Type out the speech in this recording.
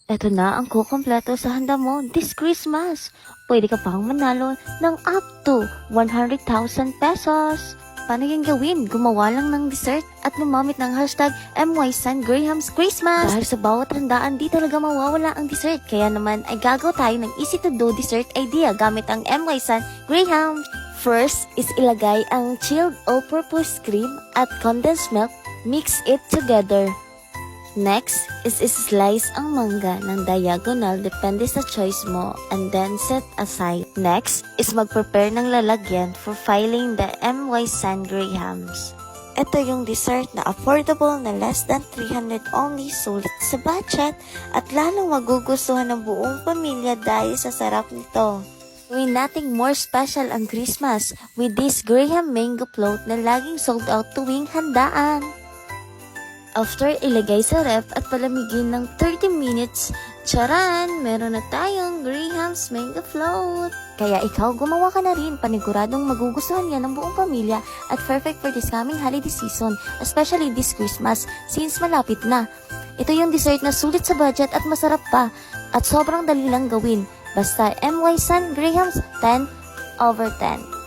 Eto na ang kukumpleto sa handa mo this Christmas. Pwede ka pang manalo ng up to 100,000 pesos. Paano yung gawin? Gumawa lang ng dessert at gumamit ng hashtag MYSunGraham's Christmas. Dahil sa bawat handaan, di talaga mawawala ang dessert. Kaya naman ay gagawa tayo ng easy to do dessert idea gamit ang MYSunGraham. First is ilagay ang chilled all-purpose cream at condensed milk. Mix it together. Next is slice ang mangga ng diagonal depende sa choice mo and then set aside. Next is mag-prepare ng lalagyan for filing the MYSunGrahams. Ito yung dessert na affordable na less than 300 only, sulit sa budget at lalong magugustuhan ng buong pamilya dahil sa sarap nito. Gawin nating more special ang Christmas with this Graham Mango Float na laging sold out tuwing handaan. After ilagay sa ref at palamigin ng 30 minutes, charan! Meron na tayong Graham's Mango Float! Kaya ikaw, gumawa ka na rin. Paniguradong magugustuhan yan ng buong pamilya at perfect for this coming holiday season, especially this Christmas, since malapit na. Ito yung dessert na sulit sa budget at masarap pa at sobrang dali lang gawin. Basta MYSunGrahams 10/10.